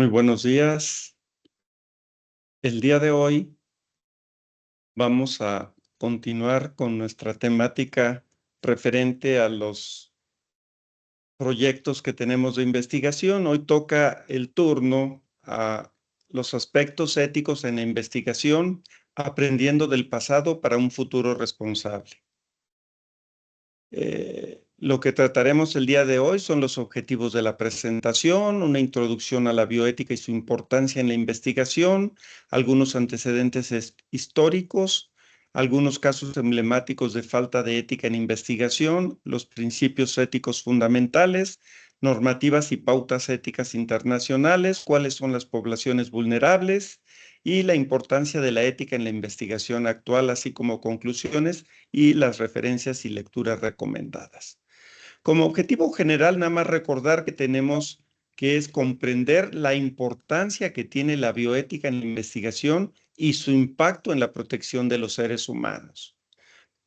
Muy buenos días. El día de hoy vamos a continuar con nuestra temática referente a los proyectos que tenemos de investigación. Hoy toca el turno a los aspectos éticos en la investigación, aprendiendo del pasado para un futuro responsable. Lo que trataremos el día de hoy son los objetivos de la presentación, una introducción a la bioética y su importancia en la investigación, algunos antecedentes históricos, algunos casos emblemáticos de falta de ética en investigación, los principios éticos fundamentales, normativas y pautas éticas internacionales, cuáles son las poblaciones vulnerables y la importancia de la ética en la investigación actual, así como conclusiones y las referencias y lecturas recomendadas. Como objetivo general, nada más recordar que tenemos que es comprender la importancia que tiene la bioética en la investigación y su impacto en la protección de los seres humanos.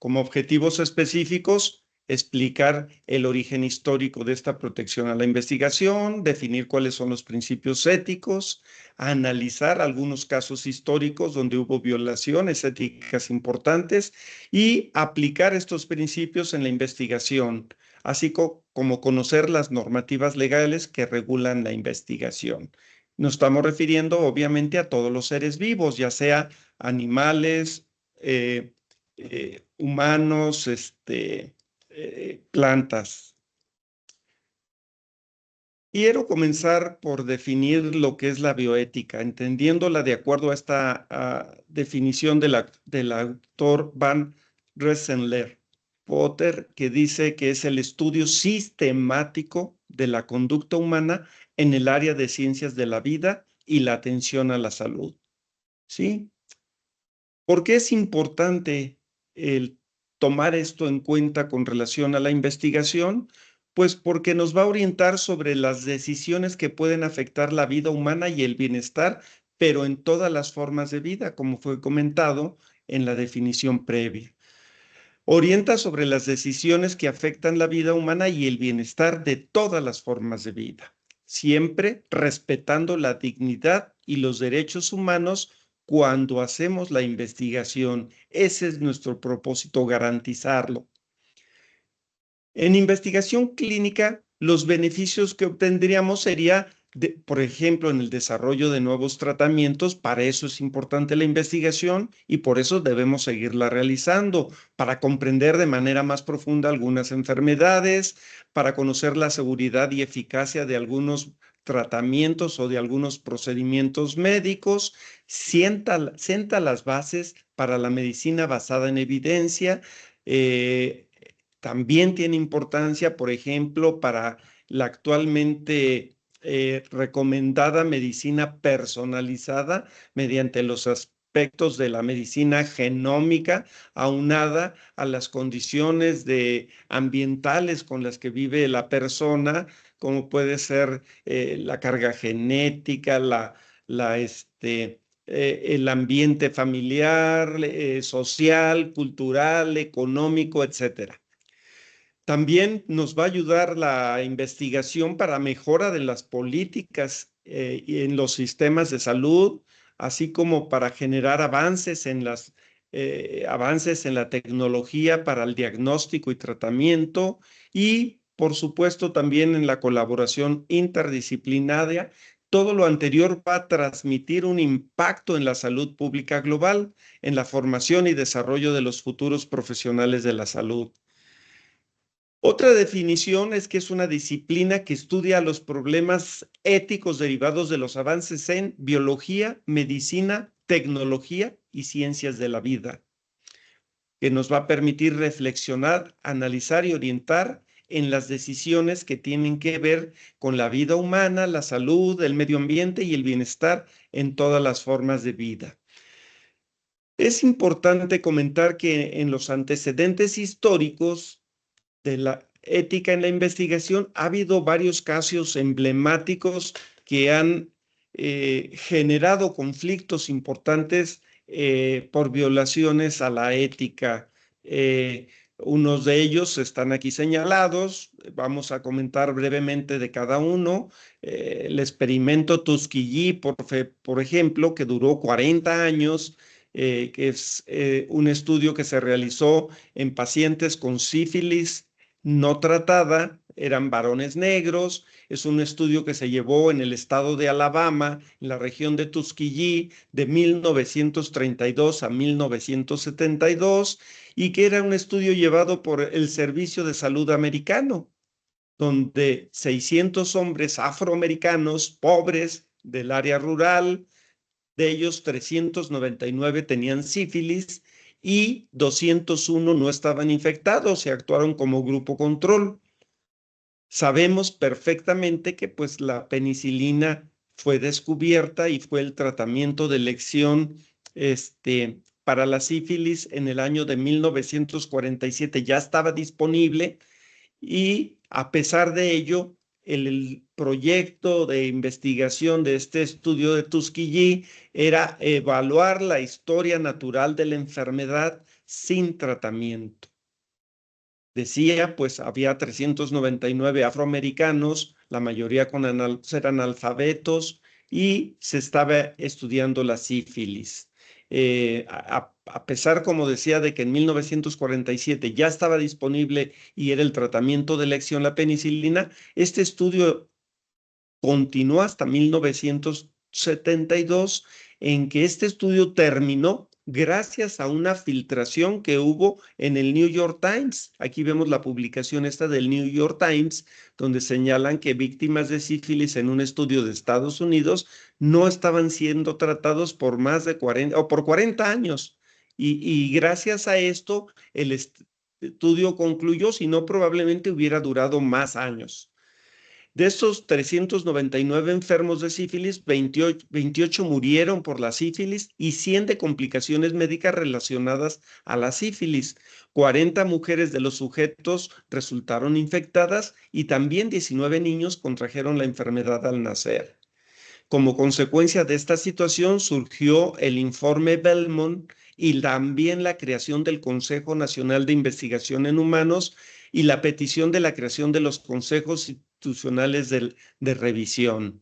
Como objetivos específicos, explicar el origen histórico de esta protección a la investigación, definir cuáles son los principios éticos, analizar algunos casos históricos donde hubo violaciones éticas importantes y aplicar estos principios en la investigación, así como conocer las normativas legales que regulan la investigación. Nos estamos refiriendo obviamente a todos los seres vivos, ya sea animales, humanos, plantas. Quiero comenzar por definir lo que es la bioética, entendiéndola de acuerdo a esta definición del autor Van Rensselaer Potter, que dice que es el estudio sistemático de la conducta humana en el área de ciencias de la vida y la atención a la salud. ¿Sí? ¿Por qué es importante el tomar esto en cuenta con relación a la investigación? Pues porque nos va a orientar sobre las decisiones que pueden afectar la vida humana y el bienestar, pero en todas las formas de vida, como fue comentado en la definición previa. Orienta sobre las decisiones que afectan la vida humana y el bienestar de todas las formas de vida, siempre respetando la dignidad y los derechos humanos cuando hacemos la investigación. Ese es nuestro propósito, garantizarlo. En investigación clínica, los beneficios que obtendríamos sería, por ejemplo, en el desarrollo de nuevos tratamientos. Para eso es importante la investigación y por eso debemos seguirla realizando, para comprender de manera más profunda algunas enfermedades, para conocer la seguridad y eficacia de algunos tratamientos o de algunos procedimientos médicos, sienta las bases para la medicina basada en evidencia. También tiene importancia, por ejemplo, para la actualmente recomendada medicina personalizada mediante los aspectos de la medicina genómica, aunada a las condiciones ambientales con las que vive la persona, como puede ser la carga genética, el ambiente familiar, social, cultural, económico, etcétera. También nos va a ayudar la investigación para mejora de las políticas y en los sistemas de salud, así como para generar avances en la tecnología para el diagnóstico y tratamiento y, por supuesto, también en la colaboración interdisciplinaria. Todo lo anterior va a transmitir un impacto en la salud pública global, en la formación y desarrollo de los futuros profesionales de la salud. Otra definición es que es una disciplina que estudia los problemas éticos derivados de los avances en biología, medicina, tecnología y ciencias de la vida, que nos va a permitir reflexionar, analizar y orientar en las decisiones que tienen que ver con la vida humana, la salud, el medio ambiente y el bienestar en todas las formas de vida. Es importante comentar que en los antecedentes históricos de la ética en la investigación, ha habido varios casos emblemáticos que han generado conflictos importantes por violaciones a la ética. Unos de ellos están aquí señalados. Vamos a comentar brevemente de cada uno. El experimento Tuskegee, por ejemplo, que duró 40 años, que es un estudio que se realizó en pacientes con sífilis no tratada, eran varones negros. Es un estudio que se llevó en el estado de Alabama, en la región de Tuskegee, de 1932 a 1972, y que era un estudio llevado por el Servicio de Salud americano, donde 600 hombres afroamericanos pobres del área rural, de ellos 399 tenían sífilis y 201 no estaban infectados y actuaron como grupo control. Sabemos perfectamente que pues la penicilina fue descubierta y fue el tratamiento de elección para la sífilis en el año de 1947. Ya estaba disponible y a pesar de ello, el proyecto de investigación de este estudio de Tuskegee era evaluar la historia natural de la enfermedad sin tratamiento. Decía, pues había 399 afroamericanos, la mayoría eran analfabetos, y se estaba estudiando la sífilis. A pesar, como decía, de que en 1947 ya estaba disponible y era el tratamiento de elección la penicilina, este estudio continuó hasta 1972, en que este estudio terminó gracias a una filtración que hubo en el New York Times. Aquí vemos la publicación esta del New York Times, donde señalan que víctimas de sífilis en un estudio de Estados Unidos no estaban siendo tratados por más de 40 o por 40 años. Y gracias a esto, el estudio concluyó, si no, probablemente hubiera durado más años. De estos 399 enfermos de sífilis, 28 murieron por la sífilis y 100 de complicaciones médicas relacionadas a la sífilis. 40 mujeres de los sujetos resultaron infectadas y también 19 niños contrajeron la enfermedad al nacer. Como consecuencia de esta situación surgió el informe Belmont y también la creación del Consejo Nacional de Investigación en Humanos y la petición de la creación de los consejos institucionales de revisión.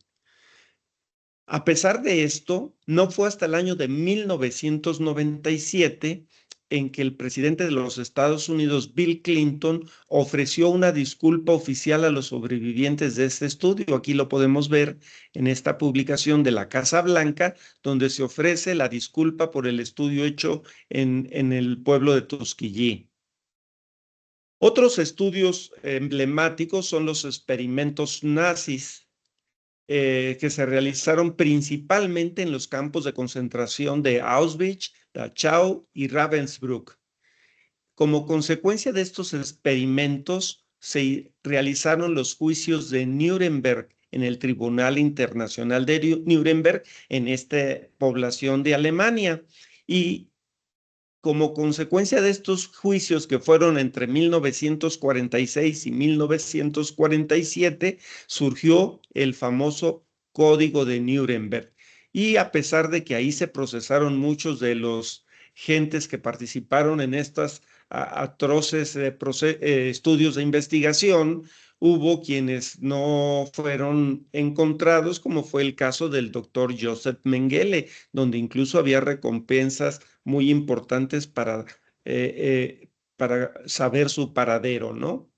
A pesar de esto, no fue hasta el año de 1997 en que el presidente de los Estados Unidos, Bill Clinton, ofreció una disculpa oficial a los sobrevivientes de este estudio. Aquí lo podemos ver en esta publicación de la Casa Blanca, donde se ofrece la disculpa por el estudio hecho en el pueblo de Tuskegee. Otros estudios emblemáticos son los experimentos nazis, que se realizaron principalmente en los campos de concentración de Auschwitz, Dachau y Ravensbrück. Como consecuencia de estos experimentos, se realizaron los juicios de Nuremberg en el Tribunal Internacional de Nuremberg en esta población de Alemania. Y como consecuencia de estos juicios, que fueron entre 1946 y 1947, surgió el famoso Código de Nuremberg. Y a pesar de que ahí se procesaron muchos de los gentes que participaron en estos atroces estudios de investigación, hubo quienes no fueron encontrados, como fue el caso del doctor Joseph Mengele, donde incluso había recompensas muy importantes para saber su paradero, ¿no?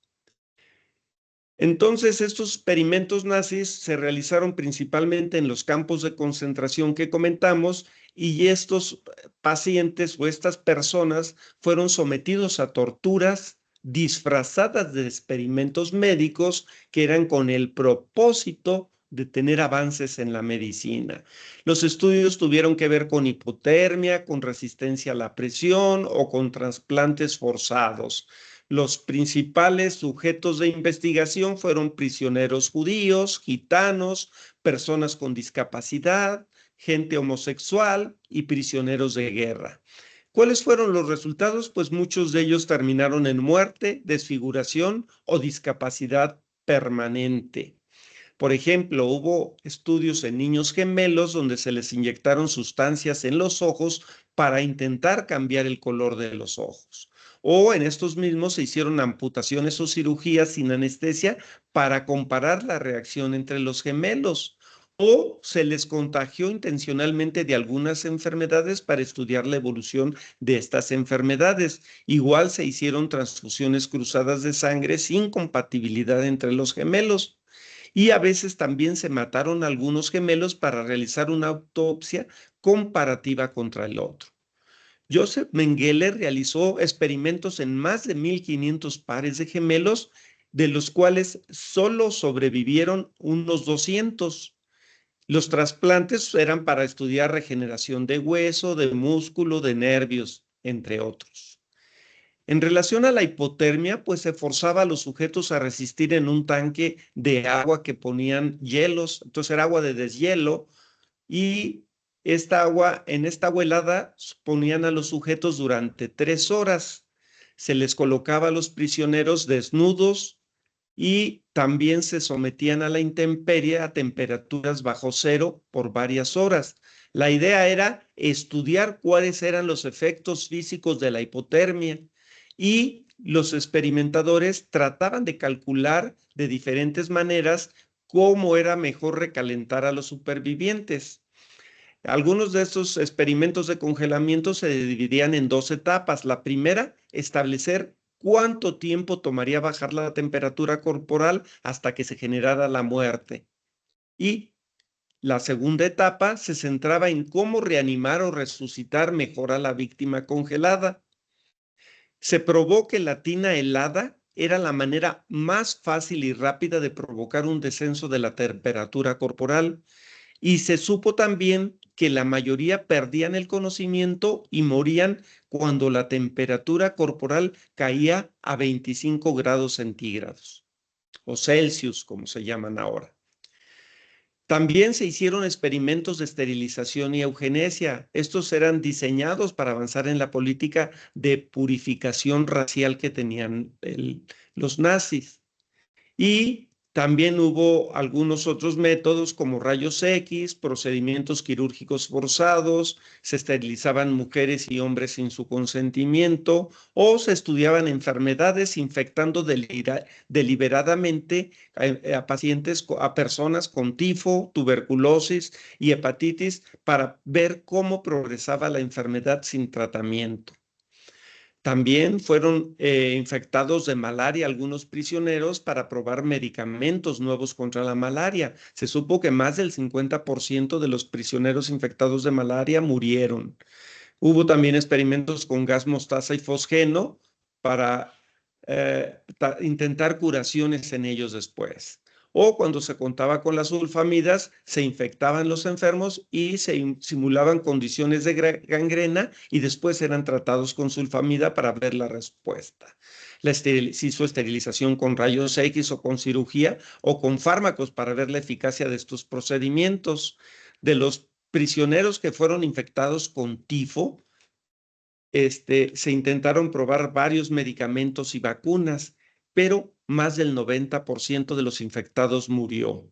Entonces, estos experimentos nazis se realizaron principalmente en los campos de concentración que comentamos, y estos pacientes o estas personas fueron sometidos a torturas disfrazadas de experimentos médicos que eran con el propósito de tener avances en la medicina. Los estudios tuvieron que ver con hipotermia, con resistencia a la presión o con trasplantes forzados. Los principales sujetos de investigación fueron prisioneros judíos, gitanos, personas con discapacidad, gente homosexual y prisioneros de guerra. ¿Cuáles fueron los resultados? Pues muchos de ellos terminaron en muerte, desfiguración o discapacidad permanente. Por ejemplo, hubo estudios en niños gemelos donde se les inyectaron sustancias en los ojos para intentar cambiar el color de los ojos. o en estos mismos se hicieron amputaciones o cirugías sin anestesia para comparar la reacción entre los gemelos, o se les contagió intencionalmente de algunas enfermedades para estudiar la evolución de estas enfermedades. Igual se hicieron transfusiones cruzadas de sangre sin compatibilidad entre los gemelos. Y a veces también se mataron algunos gemelos para realizar una autopsia comparativa contra el otro. Joseph Mengele realizó experimentos en más de 1,500 pares de gemelos, de los cuales solo sobrevivieron unos 200. Los trasplantes eran para estudiar regeneración de hueso, de músculo, de nervios, entre otros. En relación a la hipotermia, pues se forzaba a los sujetos a resistir en un tanque de agua que ponían hielos, entonces era agua de deshielo, y en esta agua helada ponían a los sujetos durante 3 horas. Se les colocaba a los prisioneros desnudos y también se sometían a la intemperie a temperaturas bajo cero por varias horas. La idea era estudiar cuáles eran los efectos físicos de la hipotermia, y los experimentadores trataban de calcular de diferentes maneras cómo era mejor recalentar a los supervivientes. Algunos de estos experimentos de congelamiento se dividían en 2 etapas. La primera, establecer cuánto tiempo tomaría bajar la temperatura corporal hasta que se generara la muerte. Y la segunda etapa se centraba en cómo reanimar o resucitar mejor a la víctima congelada. Se probó que la tina helada era la manera más fácil y rápida de provocar un descenso de la temperatura corporal. Y se supo también que la mayoría perdían el conocimiento y morían cuando la temperatura corporal caía a 25 grados centígrados o Celsius, como se llaman ahora. También se hicieron experimentos de esterilización y eugenesia. Estos eran diseñados para avanzar en la política de purificación racial que tenían los nazis. Y también hubo algunos otros métodos como rayos X, procedimientos quirúrgicos forzados, se esterilizaban mujeres y hombres sin su consentimiento, o se estudiaban enfermedades infectando deliberadamente a pacientes, a personas con tifo, tuberculosis y hepatitis para ver cómo progresaba la enfermedad sin tratamiento. También fueron infectados de malaria algunos prisioneros para probar medicamentos nuevos contra la malaria. Se supo que más del 50% de los prisioneros infectados de malaria murieron. Hubo también experimentos con gas mostaza y fosgeno para intentar curaciones en ellos después. O cuando se contaba con las sulfamidas, se infectaban los enfermos y se simulaban condiciones de gangrena y después eran tratados con sulfamida para ver la respuesta. Se hizo esterilización con rayos X o con cirugía o con fármacos para ver la eficacia de estos procedimientos. De los prisioneros que fueron infectados con tifo, se intentaron probar varios medicamentos y vacunas, pero más del 90% de los infectados murió.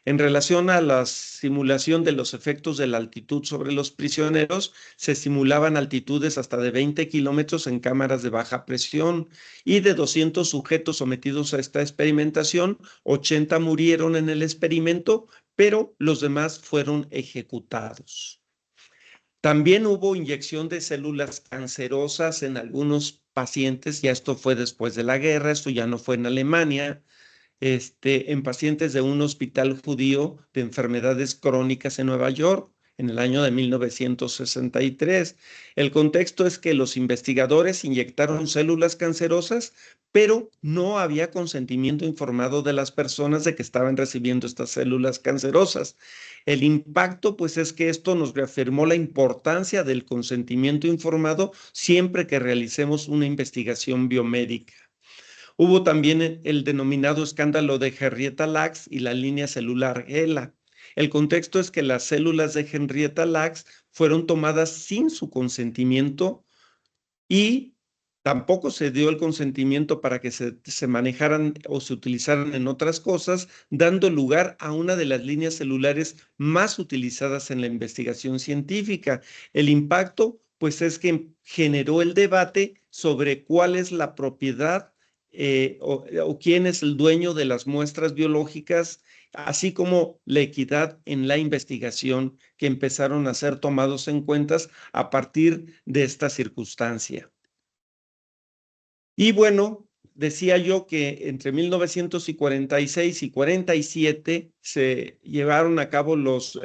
En relación a la simulación de los efectos de la altitud sobre los prisioneros, se simulaban altitudes hasta de 20 kilómetros en cámaras de baja presión, y de 200 sujetos sometidos a esta experimentación, 80 murieron en el experimento, pero los demás fueron ejecutados. También hubo inyección de células cancerosas en algunos pacientes, ya esto fue después de la guerra, esto ya no fue en Alemania, en pacientes de un hospital judío de enfermedades crónicas en Nueva York en el año de 1963. El contexto es que los investigadores inyectaron células cancerosas, pero no había consentimiento informado de las personas de que estaban recibiendo estas células cancerosas. El impacto, pues, es que esto nos reafirmó la importancia del consentimiento informado siempre que realicemos una investigación biomédica. Hubo también el denominado escándalo de Henrietta Lacks y la línea celular HeLa. El contexto es que las células de Henrietta Lacks fueron tomadas sin su consentimiento y tampoco se dio el consentimiento para que se manejaran o se utilizaran en otras cosas, dando lugar a una de las líneas celulares más utilizadas en la investigación científica. El impacto, pues es que generó el debate sobre cuál es la propiedad o quién es el dueño de las muestras biológicas, así como la equidad en la investigación que empezaron a ser tomados en cuenta a partir de esta circunstancia. Y bueno, decía yo que entre 1946 y 47 se llevaron a cabo los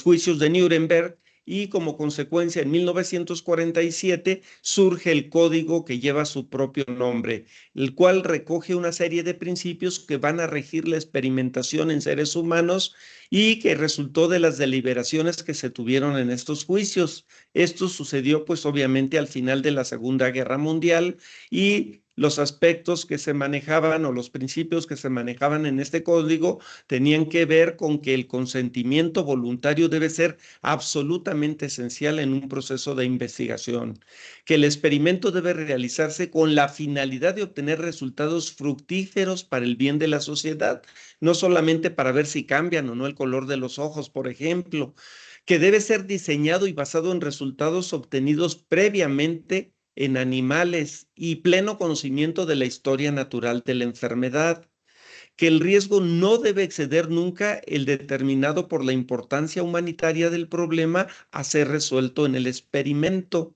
juicios de Nuremberg y como consecuencia en 1947 surge el código que lleva su propio nombre, el cual recoge una serie de principios que van a regir la experimentación en seres humanos y que resultó de las deliberaciones que se tuvieron en estos juicios. Esto sucedió pues obviamente al final de la Segunda Guerra Mundial y los aspectos que se manejaban o los principios que se manejaban en este código tenían que ver con que el consentimiento voluntario debe ser absolutamente esencial en un proceso de investigación, que el experimento debe realizarse con la finalidad de obtener resultados fructíferos para el bien de la sociedad, no solamente para ver si cambian o no el color de los ojos, por ejemplo, que debe ser diseñado y basado en resultados obtenidos previamente en animales y pleno conocimiento de la historia natural de la enfermedad, que el riesgo no debe exceder nunca el determinado por la importancia humanitaria del problema a ser resuelto en el experimento,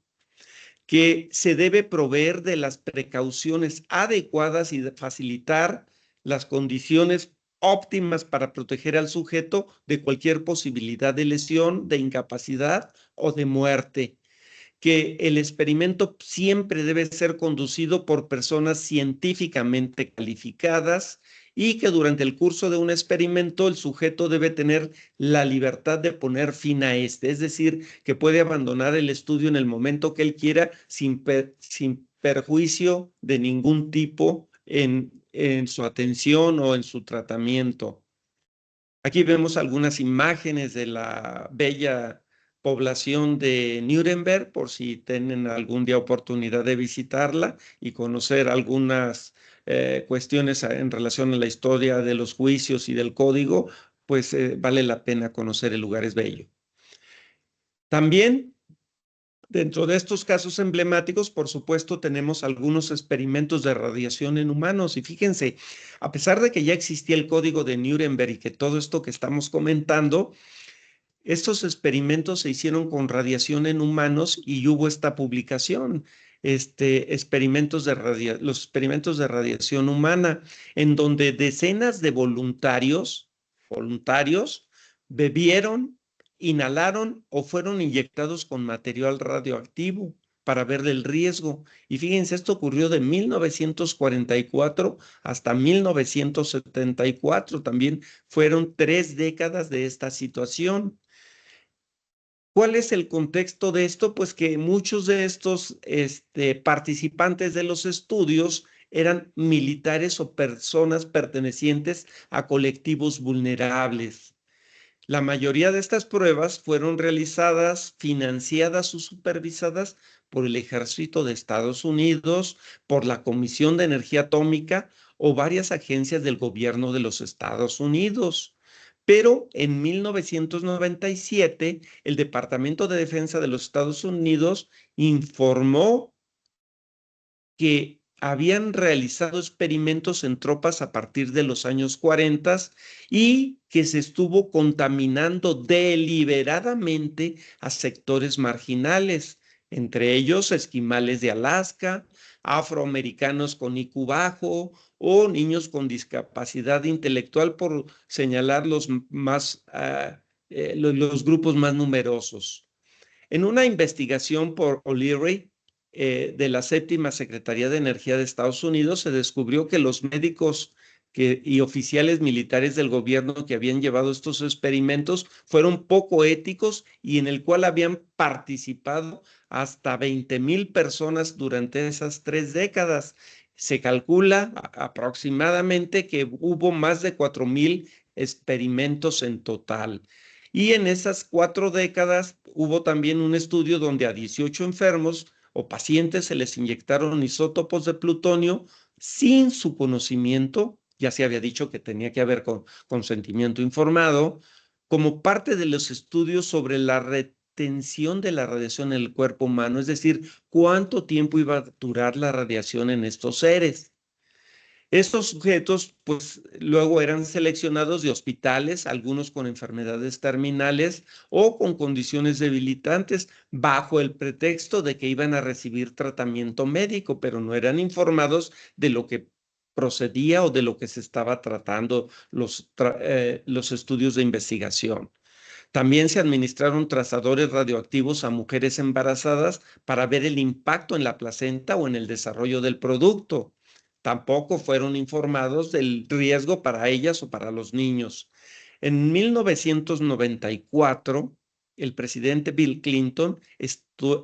que se debe proveer de las precauciones adecuadas y de facilitar las condiciones óptimas para proteger al sujeto de cualquier posibilidad de lesión, de incapacidad o de muerte, que el experimento siempre debe ser conducido por personas científicamente calificadas y que durante el curso de un experimento el sujeto debe tener la libertad de poner fin a este, es decir, que puede abandonar el estudio en el momento que él quiera sin perjuicio de ningún tipo en su atención o en su tratamiento. Aquí vemos algunas imágenes de la bella población de Nuremberg, por si tienen algún día oportunidad de visitarla y conocer algunas cuestiones en relación a la historia de los juicios y del código, pues vale la pena conocer el lugar, es bello. También dentro de estos casos emblemáticos, por supuesto, tenemos algunos experimentos de radiación en humanos. Y fíjense, a pesar de que ya existía el código de Nuremberg y que todo esto que estamos comentando, estos experimentos se hicieron con radiación en humanos y hubo esta publicación, los experimentos de radiación humana, en donde decenas de voluntarios bebieron, inhalaron o fueron inyectados con material radioactivo para ver el riesgo. Y fíjense, esto ocurrió de 1944 hasta 1974. También fueron 3 décadas de esta situación. ¿Cuál es el contexto de esto? Pues que muchos de estos participantes de los estudios eran militares o personas pertenecientes a colectivos vulnerables. La mayoría de estas pruebas fueron realizadas, financiadas o supervisadas por el Ejército de Estados Unidos, por la Comisión de Energía Atómica o varias agencias del gobierno de los Estados Unidos. Pero en 1997, el Departamento de Defensa de los Estados Unidos informó que habían realizado experimentos en tropas a partir de los años 40 y que se estuvo contaminando deliberadamente a sectores marginales, entre ellos esquimales de Alaska, afroamericanos con IQ bajo o niños con discapacidad intelectual, por señalar los grupos más numerosos. En una investigación por O'Leary de la séptima Secretaría de Energía de Estados Unidos, se descubrió que los médicos y oficiales militares del gobierno que habían llevado estos experimentos fueron poco éticos y en el cual habían participado hasta 20,000 personas durante esas 3 décadas. Se calcula aproximadamente que hubo más de 4,000 experimentos en total. Y en esas 4 décadas hubo también un estudio donde a 18 enfermos o pacientes se les inyectaron isótopos de plutonio sin su conocimiento, ya se había dicho que tenía que haber consentimiento informado, como parte de los estudios sobre la extensión de la radiación en el cuerpo humano, es decir, cuánto tiempo iba a durar la radiación en estos seres. Estos sujetos, pues, luego eran seleccionados de hospitales, algunos con enfermedades terminales o con condiciones debilitantes, bajo el pretexto de que iban a recibir tratamiento médico, pero no eran informados de lo que procedía o de lo que se estaba tratando los estudios de investigación. También se administraron trazadores radioactivos a mujeres embarazadas para ver el impacto en la placenta o en el desarrollo del producto. Tampoco fueron informados del riesgo para ellas o para los niños. En 1994, el presidente Bill Clinton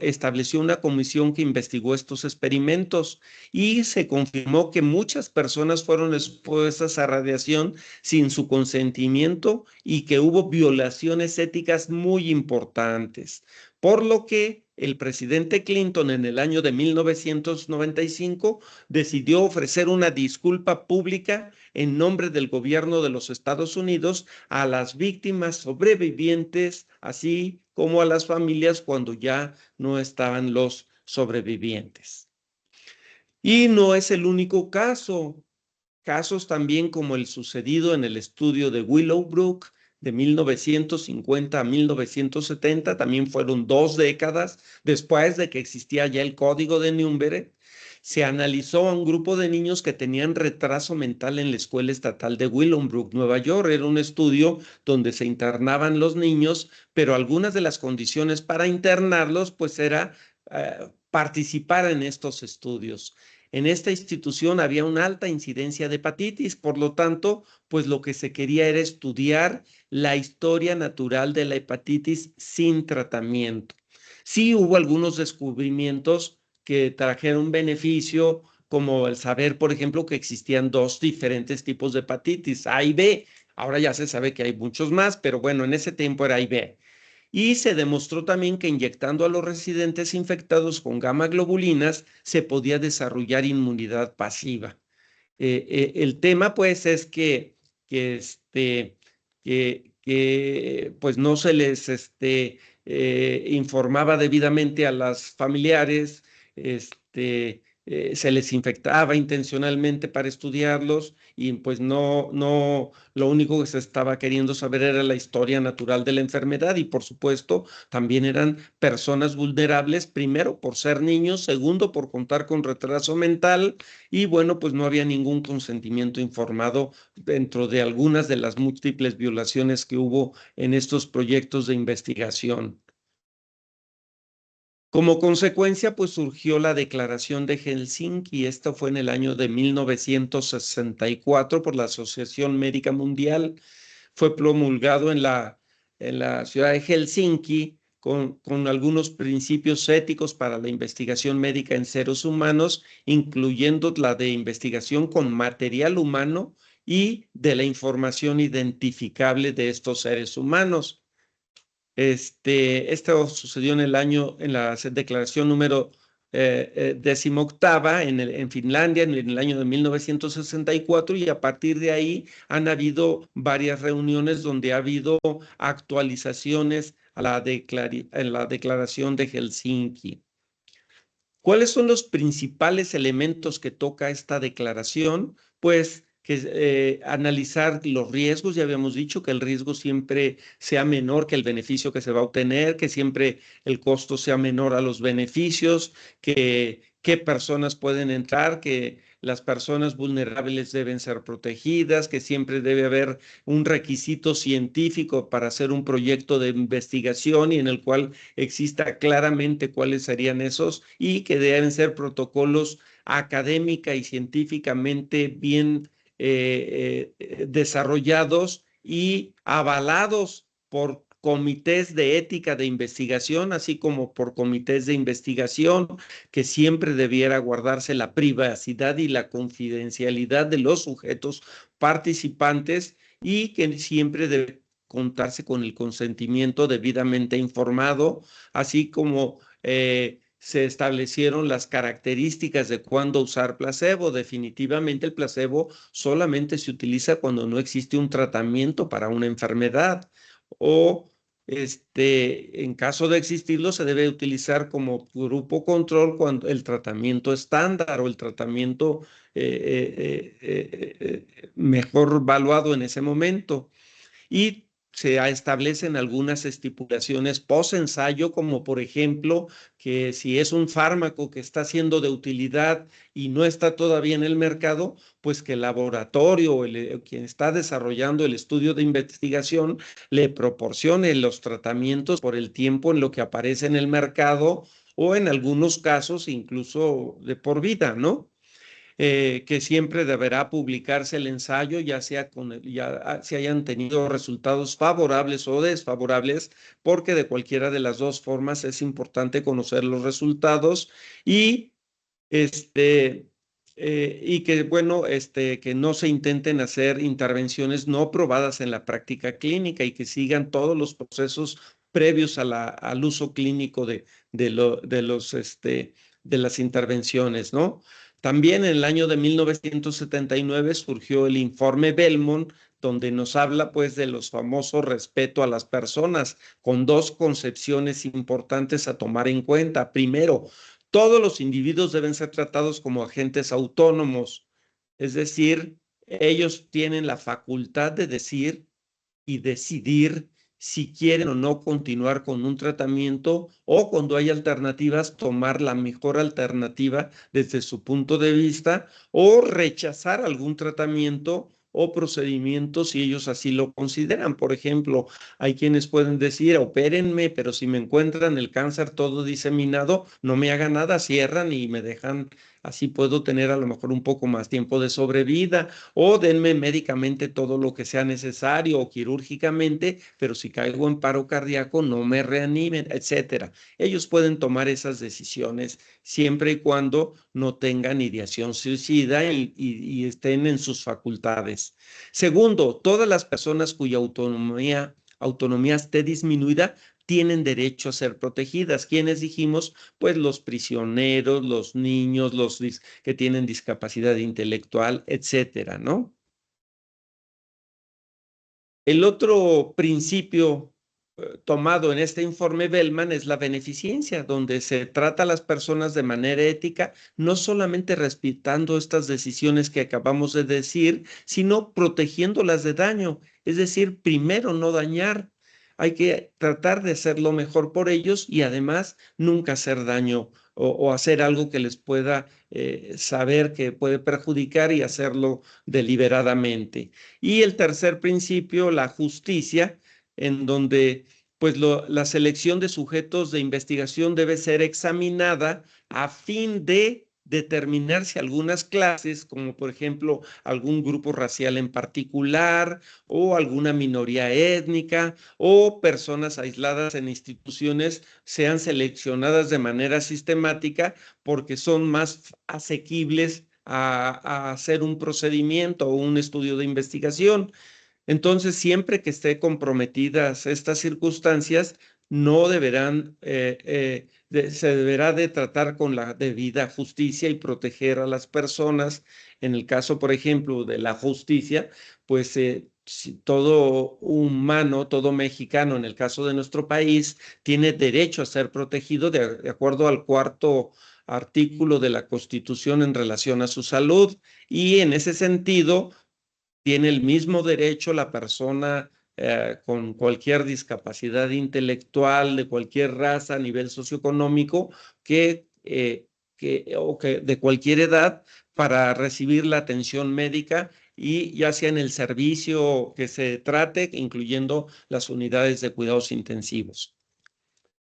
estableció una comisión que investigó estos experimentos y se confirmó que muchas personas fueron expuestas a radiación sin su consentimiento y que hubo violaciones éticas muy importantes, por lo que el presidente Clinton en el año de 1995 decidió ofrecer una disculpa pública en nombre del gobierno de los Estados Unidos a las víctimas sobrevivientes, así como a las familias cuando ya no estaban los sobrevivientes. Y no es el único caso. Casos también como el sucedido en el estudio de Willowbrook de 1950 a 1970, también fueron 2 décadas después de que existía ya el código de Nuremberg. Se analizó a un grupo de niños que tenían retraso mental en la escuela estatal de Willowbrook, Nueva York. Era un estudio donde se internaban los niños, pero algunas de las condiciones para internarlos pues era participar en estos estudios. En esta institución había una alta incidencia de hepatitis, por lo tanto, pues lo que se quería era estudiar la historia natural de la hepatitis sin tratamiento. Sí hubo algunos descubrimientos que trajeron beneficio, como el saber, por ejemplo, que existían 2 diferentes tipos de hepatitis, A y B. Ahora ya se sabe que hay muchos más, pero bueno, en ese tiempo era A y B. Y se demostró también que inyectando a los residentes infectados con gamma globulinas se podía desarrollar inmunidad pasiva. El tema, pues, es que pues no se les informaba debidamente a las familiares, se les infectaba intencionalmente para estudiarlos y pues no, lo único que se estaba queriendo saber era la historia natural de la enfermedad y por supuesto también eran personas vulnerables, primero por ser niños, segundo por contar con retraso mental y bueno, pues no había ningún consentimiento informado dentro de algunas de las múltiples violaciones que hubo en estos proyectos de investigación. Como consecuencia, pues surgió la Declaración de Helsinki. Esto fue en el año de 1964 por la Asociación Médica Mundial. Fue promulgado en la ciudad de Helsinki con algunos principios éticos para la investigación médica en seres humanos, incluyendo la de investigación con material humano y de la información identificable de estos seres humanos. Esto sucedió en la declaración número 18ª en Finlandia en el año de 1964 y a partir de ahí han habido varias reuniones donde ha habido actualizaciones en la declaración de Helsinki. ¿Cuáles son los principales elementos que toca esta declaración? Pues que analizar los riesgos, ya habíamos dicho que el riesgo siempre sea menor que el beneficio que se va a obtener, que siempre el costo sea menor a los beneficios, que qué personas pueden entrar, que las personas vulnerables deben ser protegidas, que siempre debe haber un requisito científico para hacer un proyecto de investigación y en el cual exista claramente cuáles serían esos y que deben ser protocolos académica y científicamente bien desarrollados y avalados por comités de ética de investigación, así como por comités de investigación, que siempre debiera guardarse la privacidad y la confidencialidad de los sujetos participantes y que siempre debe contarse con el consentimiento debidamente informado, así como se establecieron las características de cuándo usar placebo. Definitivamente el placebo solamente se utiliza cuando no existe un tratamiento para una enfermedad o en caso de existirlo, se debe utilizar como grupo control cuando el tratamiento estándar o el tratamiento mejor valuado en ese momento. Y se establecen algunas estipulaciones post-ensayo, como por ejemplo, que si es un fármaco que está siendo de utilidad y no está todavía en el mercado, pues que el laboratorio o quien está desarrollando el estudio de investigación le proporcione los tratamientos por el tiempo en lo que aparece en el mercado o en algunos casos incluso de por vida, ¿no? Que siempre deberá publicarse el ensayo, ya sea si hayan tenido resultados favorables o desfavorables, porque de cualquiera de las dos formas es importante conocer los resultados y y que, bueno, que no se intenten hacer intervenciones no probadas en la práctica clínica y que sigan todos los procesos previos al uso clínico de las intervenciones, ¿no? También en el año de 1979 surgió el informe Belmont, donde nos habla pues de los famosos respeto a las personas, con dos concepciones importantes a tomar en cuenta. Primero, todos los individuos deben ser tratados como agentes autónomos, es decir, ellos tienen la facultad de decir y decidir si quieren o no continuar con un tratamiento o cuando hay alternativas, tomar la mejor alternativa desde su punto de vista o rechazar algún tratamiento o procedimiento si ellos así lo consideran. Por ejemplo, hay quienes pueden decir, opérenme, pero si me encuentran el cáncer todo diseminado, no me hagan nada, cierran y me dejan, así puedo tener a lo mejor un poco más tiempo de sobrevida, o denme médicamente todo lo que sea necesario o quirúrgicamente, pero si caigo en paro cardíaco, no me reanimen, etcétera. Ellos pueden tomar esas decisiones siempre y cuando no tengan ideación suicida y estén en sus facultades. Segundo, todas las personas cuya autonomía esté disminuida tienen derecho a ser protegidas. ¿Quiénes dijimos? Pues los prisioneros, los niños, que tienen discapacidad intelectual, etcétera, ¿no? El otro principio tomado en este informe Bellman es la beneficencia, donde se trata a las personas de manera ética, no solamente respetando estas decisiones que acabamos de decir, sino protegiéndolas de daño. Es decir, primero no dañar. Hay que tratar de hacer lo mejor por ellos y además nunca hacer daño o hacer algo que les pueda saber que puede perjudicar y hacerlo deliberadamente. Y el tercer principio, la justicia, en donde pues la selección de sujetos de investigación debe ser examinada a fin de determinar si algunas clases, como por ejemplo algún grupo racial en particular o alguna minoría étnica o personas aisladas en instituciones, sean seleccionadas de manera sistemática porque son más asequibles a hacer un procedimiento o un estudio de investigación. Entonces, siempre que esté comprometidas estas circunstancias, no deberán, se deberá de tratar con la debida justicia y proteger a las personas. En el caso, por ejemplo, de la justicia, pues si todo humano, todo mexicano, en el caso de nuestro país, tiene derecho a ser protegido de acuerdo al cuarto artículo de la Constitución en relación a su salud. Y en ese sentido, tiene el mismo derecho la persona con cualquier discapacidad intelectual, de cualquier raza, a nivel socioeconómico, que de cualquier edad, para recibir la atención médica y ya sea en el servicio que se trate, incluyendo las unidades de cuidados intensivos.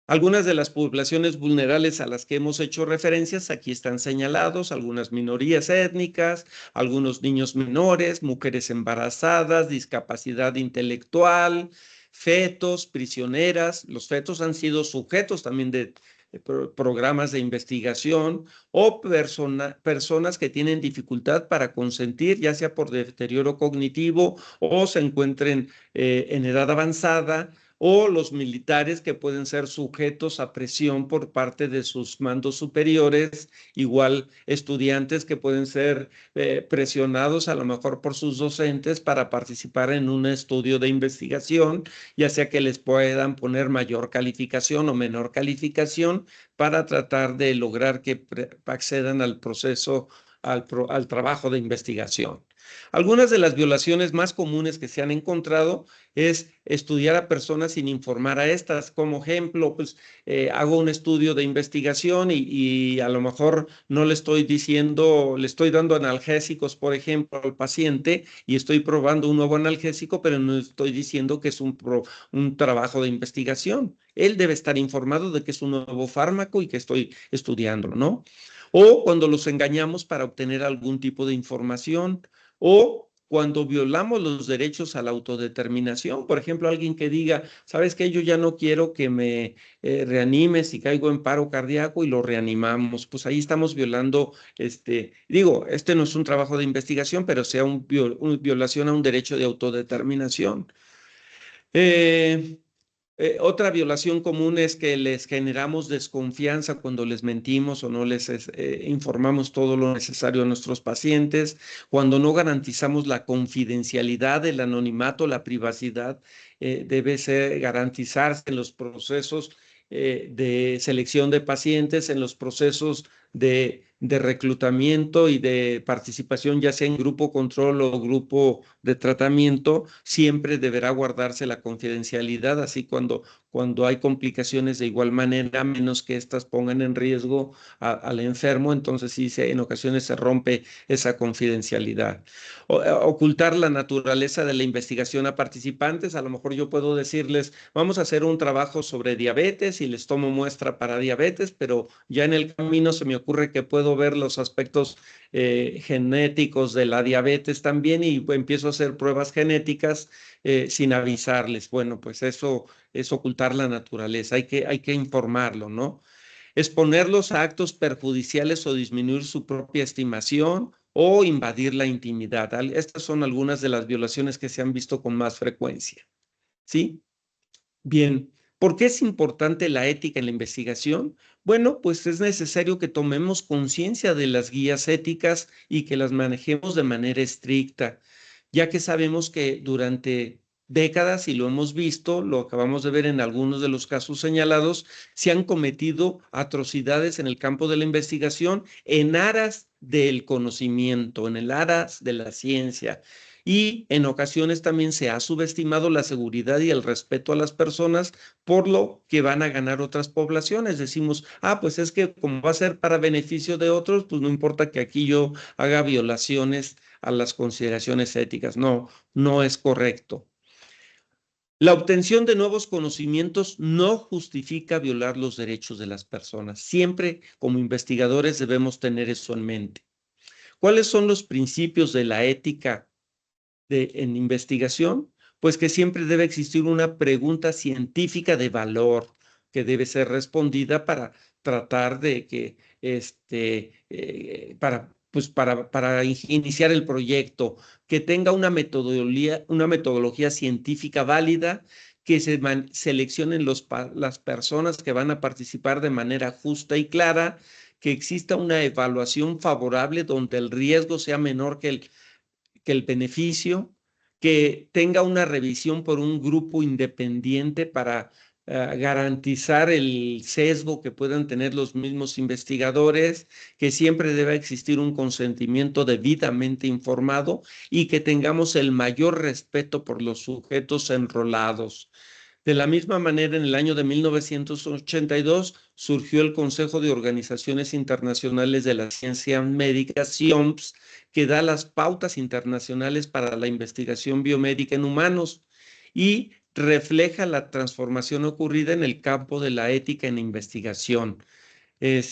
Algunas de las poblaciones vulnerables a las que hemos hecho referencias aquí están señalados, algunas minorías étnicas, algunos niños menores, mujeres embarazadas, discapacidad intelectual, fetos, prisioneras. Los fetos han sido sujetos también de programas de investigación o personas que tienen dificultad para consentir, ya sea por deterioro cognitivo o se encuentren en edad avanzada o los militares que pueden ser sujetos a presión por parte de sus mandos superiores, igual estudiantes que pueden ser presionados a lo mejor por sus docentes para participar en un estudio de investigación, ya sea que les puedan poner mayor calificación o menor calificación para tratar de lograr que accedan al proceso, al trabajo de investigación. Algunas de las violaciones más comunes que se han encontrado es estudiar a personas sin informar a estas. Como ejemplo, pues hago un estudio de investigación y a lo mejor no le estoy diciendo, le estoy dando analgésicos, por ejemplo, al paciente y estoy probando un nuevo analgésico, pero no estoy diciendo que es un trabajo de investigación. Él debe estar informado de que es un nuevo fármaco y que estoy estudiándolo, ¿no? O cuando los engañamos para obtener algún tipo de información, o cuando violamos los derechos a la autodeterminación. Por ejemplo, alguien que diga, ¿sabes qué? Yo ya no quiero que me reanimes si caigo en paro cardíaco y lo reanimamos. Pues ahí estamos violando, este no es un trabajo de investigación, pero sea una violación a un derecho de autodeterminación. Otra violación común es que les generamos desconfianza cuando les mentimos o no les informamos todo lo necesario a nuestros pacientes, cuando no garantizamos la confidencialidad, el anonimato, la privacidad, debe garantizarse en los procesos de selección de pacientes, en los procesos de reclutamiento y de participación, ya sea en grupo control o grupo de tratamiento, siempre deberá guardarse la confidencialidad, así cuando hay complicaciones de igual manera, a menos que éstas pongan en riesgo al enfermo, entonces sí, en ocasiones se rompe esa confidencialidad. Ocultar la naturaleza de la investigación a participantes, a lo mejor yo puedo decirles, vamos a hacer un trabajo sobre diabetes y les tomo muestra para diabetes, pero ya en el camino se me ocurre que puedo ver los aspectos genéticos de la diabetes también y empiezo a hacer pruebas genéticas sin avisarles. Bueno, pues eso es ocultar la naturaleza, hay que informarlo, ¿no? Exponerlos a actos perjudiciales o disminuir su propia estimación o invadir la intimidad. Estas son algunas de las violaciones que se han visto con más frecuencia. ¿Sí? Bien, ¿por qué es importante la ética en la investigación? Bueno, pues es necesario que tomemos conciencia de las guías éticas y que las manejemos de manera estricta, ya que sabemos que durante décadas, y lo hemos visto, lo acabamos de ver en algunos de los casos señalados, se han cometido atrocidades en el campo de la investigación en aras del conocimiento, en el aras de la ciencia. Y en ocasiones también se ha subestimado la seguridad y el respeto a las personas por lo que van a ganar otras poblaciones. Decimos, pues es que como va a ser para beneficio de otros, pues no importa que aquí yo haga violaciones a las consideraciones éticas. No, no es correcto. La obtención de nuevos conocimientos no justifica violar los derechos de las personas. Siempre como investigadores debemos tener eso en mente. ¿Cuáles son los principios de la ética en investigación? Pues que siempre debe existir una pregunta científica de valor que debe ser respondida para tratar de que, para iniciar el proyecto, que tenga una metodología científica válida, que se seleccionen las personas que van a participar de manera justa y clara, que exista una evaluación favorable donde el riesgo sea menor que el beneficio, que tenga una revisión por un grupo independiente para garantizar el sesgo que puedan tener los mismos investigadores, que siempre debe existir un consentimiento debidamente informado y que tengamos el mayor respeto por los sujetos enrolados. De la misma manera, en el año de 1982 surgió el Consejo de Organizaciones Internacionales de la Ciencia Médica, CIOMS, que da las pautas internacionales para la investigación biomédica en humanos y refleja la transformación ocurrida en el campo de la ética en investigación. Eh,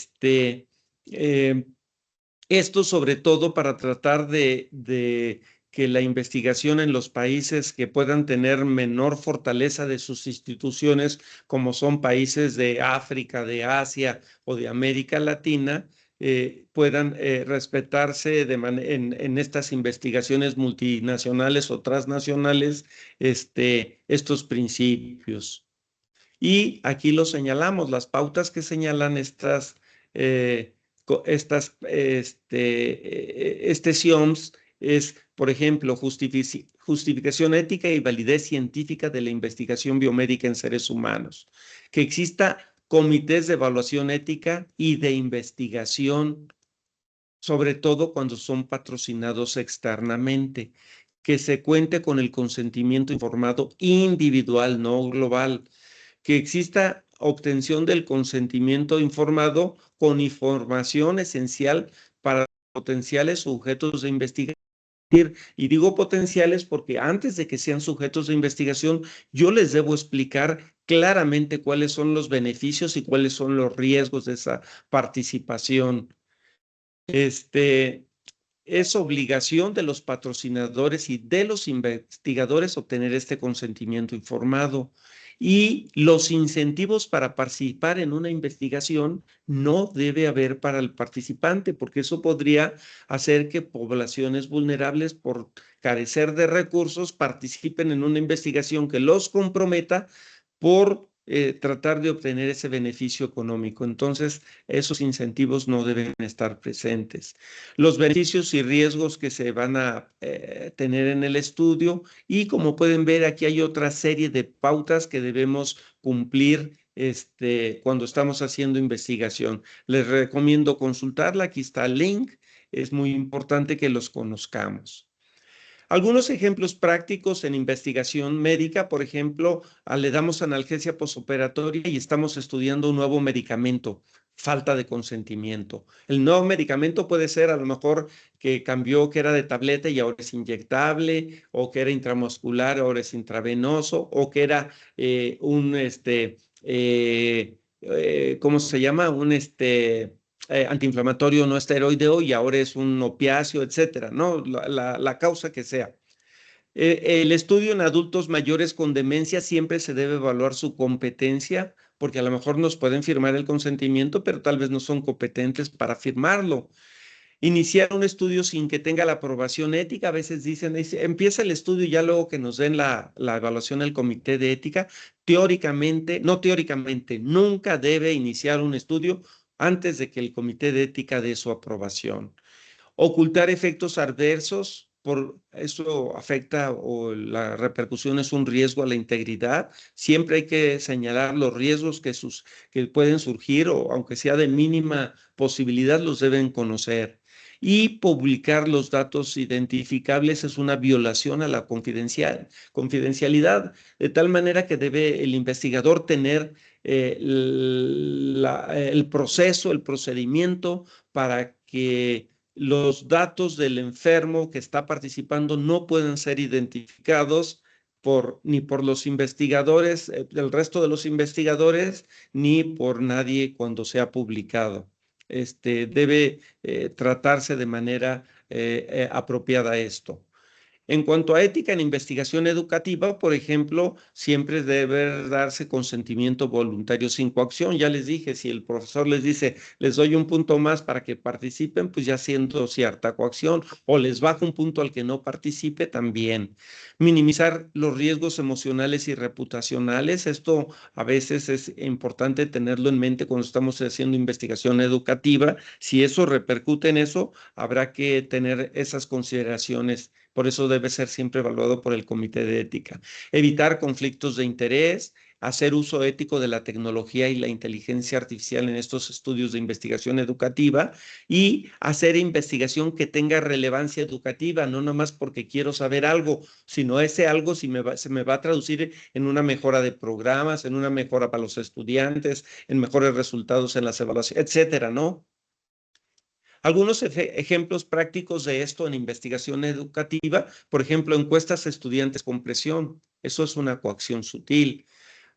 Esto sobre todo para tratar de que la investigación en los países que puedan tener menor fortaleza de sus instituciones, como son países de África, de Asia o de América Latina, puedan respetarse en estas investigaciones multinacionales o transnacionales estos principios. Y aquí lo señalamos, las pautas que señalan este SIOMS es, por ejemplo, justificación ética y validez científica de la investigación biomédica en seres humanos. Que exista comités de evaluación ética y de investigación, sobre todo cuando son patrocinados externamente. Que se cuente con el consentimiento informado individual, no global. Que exista obtención del consentimiento informado con información esencial para potenciales sujetos de investigación. Y digo potenciales porque antes de que sean sujetos de investigación, yo les debo explicar claramente cuáles son los beneficios y cuáles son los riesgos de esa participación. Es obligación de los patrocinadores y de los investigadores obtener este consentimiento informado. Y los incentivos para participar en una investigación no debe haber para el participante, porque eso podría hacer que poblaciones vulnerables, por carecer de recursos, participen en una investigación que los comprometa por tratar de obtener ese beneficio económico. Entonces, esos incentivos no deben estar presentes. Los beneficios y riesgos que se van a tener en el estudio, y como pueden ver, aquí hay otra serie de pautas que debemos cumplir cuando estamos haciendo investigación. Les recomiendo consultarla, aquí está el link, es muy importante que los conozcamos. Algunos ejemplos prácticos en investigación médica, por ejemplo, le damos analgesia posoperatoria y estamos estudiando un nuevo medicamento, falta de consentimiento. El nuevo medicamento puede ser a lo mejor que cambió, que era de tableta y ahora es inyectable, o que era intramuscular, ahora es intravenoso, o que era ¿cómo se llama? Antiinflamatorio no esteroideo y ahora es un opiáceo, etcétera, ¿no? La causa que sea. El estudio en adultos mayores con demencia siempre se debe evaluar su competencia, porque a lo mejor nos pueden firmar el consentimiento, pero tal vez no son competentes para firmarlo. Iniciar un estudio sin que tenga la aprobación ética, a veces dicen, empieza el estudio y ya luego que nos den la evaluación del comité de ética. Teóricamente, nunca debe iniciar un estudio antes de que el comité de ética dé su aprobación. Ocultar efectos adversos, eso afecta o la repercusión es un riesgo a la integridad. Siempre hay que señalar los riesgos que pueden surgir, o aunque sea de mínima posibilidad, los deben conocer. Y publicar los datos identificables es una violación a la confidencialidad, de tal manera que debe el investigador tener el proceso, el procedimiento para que los datos del enfermo que está participando no pueden ser identificados ni por los investigadores, el resto de los investigadores, ni por nadie cuando sea publicado. Debe tratarse de manera apropiada esto. En cuanto a ética en investigación educativa, por ejemplo, siempre debe darse consentimiento voluntario sin coacción. Ya les dije, si el profesor les dice, les doy un punto más para que participen, pues ya siendo cierta coacción, o les bajo un punto al que no participe también. Minimizar los riesgos emocionales y reputacionales. Esto a veces es importante tenerlo en mente cuando estamos haciendo investigación educativa. Si eso repercute en eso, habrá que tener esas consideraciones. Por eso debe ser siempre evaluado por el comité de ética. Evitar conflictos de interés, hacer uso ético de la tecnología y la inteligencia artificial en estos estudios de investigación educativa, y hacer investigación que tenga relevancia educativa, no nomás porque quiero saber algo, sino ese algo se me va a traducir en una mejora de programas, en una mejora para los estudiantes, en mejores resultados en las evaluaciones, etcétera, ¿no? Algunos ejemplos prácticos de esto en investigación educativa, por ejemplo, encuestas a estudiantes con presión. Eso es una coacción sutil.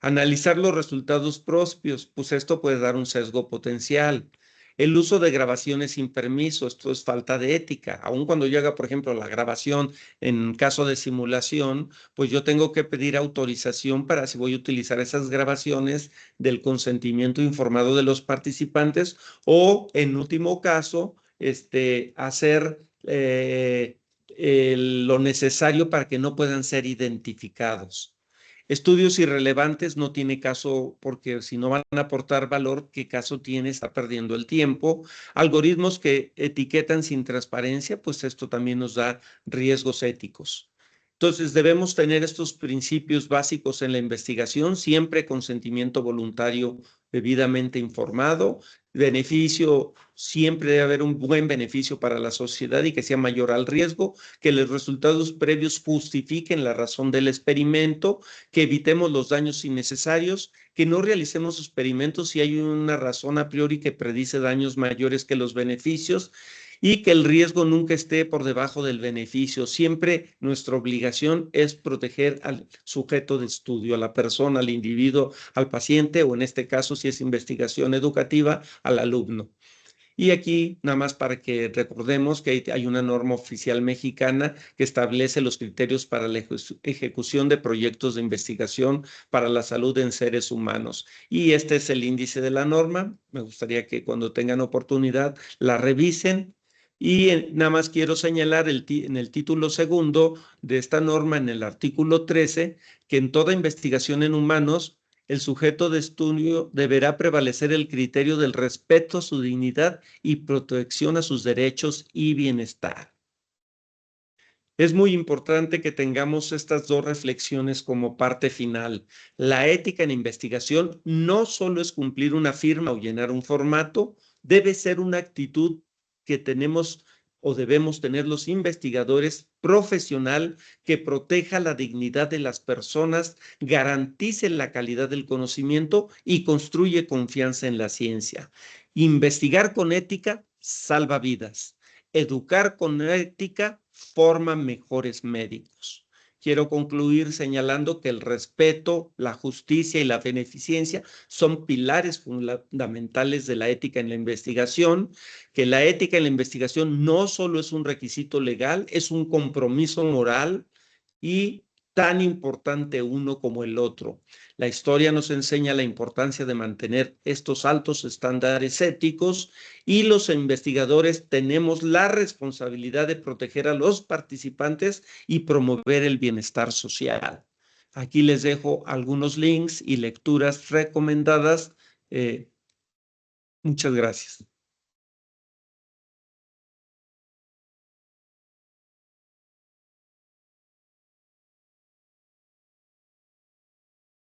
Analizar los resultados propios, pues esto puede dar un sesgo potencial. El uso de grabaciones sin permiso, esto es falta de ética. Aun cuando yo haga, por ejemplo, la grabación en caso de simulación, pues yo tengo que pedir autorización para si voy a utilizar esas grabaciones del consentimiento informado de los participantes o, en último caso, hacer lo necesario para que no puedan ser identificados. Estudios irrelevantes no tiene caso porque si no van a aportar valor, ¿qué caso tiene? Está perdiendo el tiempo. Algoritmos que etiquetan sin transparencia, pues esto también nos da riesgos éticos. Entonces, debemos tener estos principios básicos en la investigación, siempre consentimiento voluntario debidamente informado, beneficio, siempre debe haber un buen beneficio para la sociedad y que sea mayor al riesgo, que los resultados previos justifiquen la razón del experimento, que evitemos los daños innecesarios, que no realicemos experimentos si hay una razón a priori que predice daños mayores que los beneficios y que el riesgo nunca esté por debajo del beneficio. Siempre nuestra obligación es proteger al sujeto de estudio, a la persona, al individuo, al paciente o en este caso, si es investigación educativa, al alumno. Y aquí, nada más para que recordemos que hay una norma oficial mexicana que establece los criterios para la ejecución de proyectos de investigación para la salud en seres humanos. Y este es el índice de la norma. Me gustaría que cuando tengan oportunidad la revisen. Y nada más quiero señalar en el título segundo de esta norma, en el artículo 13, que en toda investigación en humanos, el sujeto de estudio deberá prevalecer el criterio del respeto a su dignidad y protección a sus derechos y bienestar. Es muy importante que tengamos estas dos reflexiones como parte final. La ética en investigación no solo es cumplir una firma o llenar un formato, debe ser una actitud que tenemos o debemos tener los investigadores profesional que proteja la dignidad de las personas, garantice la calidad del conocimiento y construye confianza en la ciencia. Investigar con ética salva vidas. Educar con ética forma mejores médicos. Quiero concluir señalando que el respeto, la justicia y la beneficencia son pilares fundamentales de la ética en la investigación, que la ética en la investigación no solo es un requisito legal, es un compromiso moral y tan importante uno como el otro. La historia nos enseña la importancia de mantener estos altos estándares éticos y los investigadores tenemos la responsabilidad de proteger a los participantes y promover el bienestar social. Aquí les dejo algunos links y lecturas recomendadas. Muchas gracias.